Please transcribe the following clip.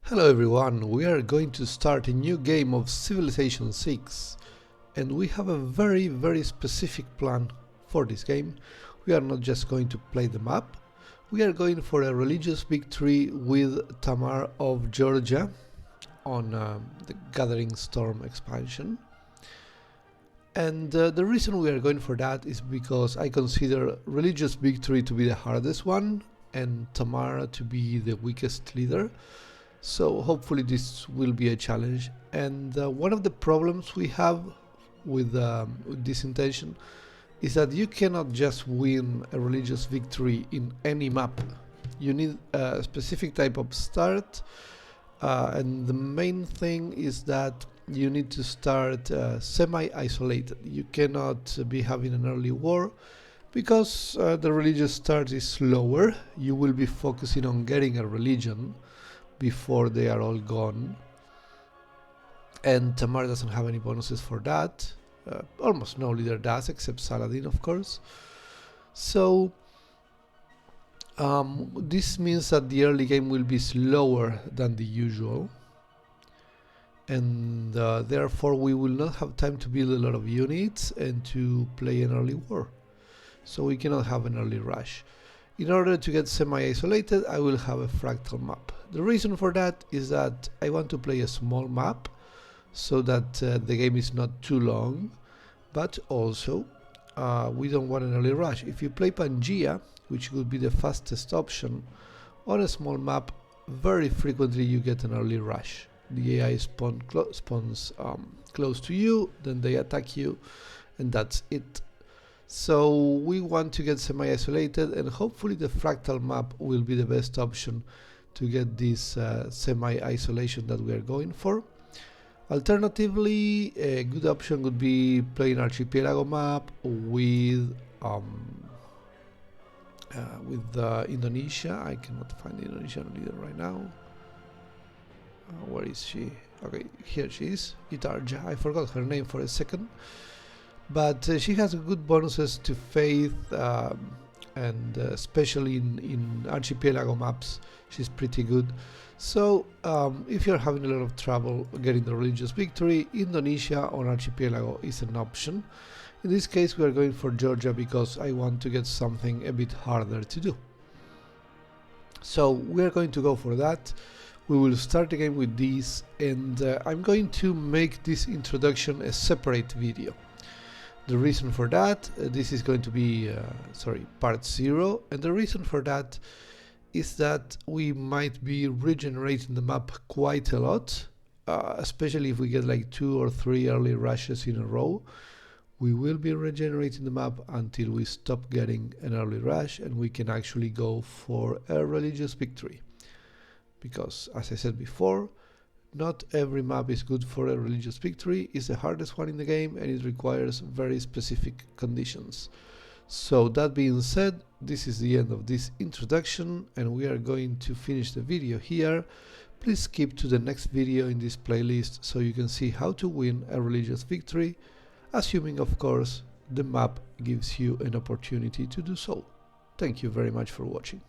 Hello everyone, we are going to start a new game of Civilization 6 and we have a very specific plan for this game. We are not just going to play the map, we are going for a religious victory with Tamar of Georgia on the Gathering Storm expansion. And the reason we are going for that is because I consider religious victory to be the hardest one and Tamar to be the weakest leader. So hopefully this will be a challenge. And one of the problems we have with this intention is that you cannot just win a religious victory in any map. You need a specific type of start, and the main thing is that you need to start semi-isolated. You cannot be having an early war because the religious start is slower. You will be focusing on getting a religion before they are all gone, and Tamar doesn't have any bonuses for that. Almost no leader does, except Saladin, of course. So this means that the early game will be slower than the usual, and therefore we will not have time to build a lot of units and to play an early war. So we cannot have an early rush. In order to get semi-isolated, I will have a fractal map. The reason for that is that I want to play a small map so that the game is not too long, but also we don't want an early rush. If you play Pangea, which would be the fastest option, on a small map, very frequently you get an early rush. The AI spawns close to you, then they attack you, and that's it. So we want to get semi-isolated, and hopefully the fractal map will be the best option to get this semi-isolation that we are going for. Alternatively, a good option would be playing archipelago map with Indonesia. I cannot find the Indonesian leader right now. Where is she? Okay, here she is, Itarja. I forgot her name for a second. But she has good bonuses to faith, and especially in archipelago maps she's pretty good. So if you're having a lot of trouble getting the religious victory, Indonesia on archipelago is an option. In this case we are going for Georgia because I want to get something a bit harder to do. So we are going to go for that. We will start the game with this, and I'm going to make this introduction a separate video. The reason for that, this is going to be part 0, and the reason for that is that we might be regenerating the map quite a lot, especially if we get like 2 or 3 early rushes in a row. We will be regenerating the map until we stop getting an early rush and we can actually go for a religious victory, because as I said before, not every map is good for a religious victory. It's the hardest one in the game and it requires very specific conditions. So that being said, this is the end of this introduction and we are going to finish the video here. Please skip to the next video in this playlist so you can see how to win a religious victory, assuming of course the map gives you an opportunity to do so. Thank you very much for watching.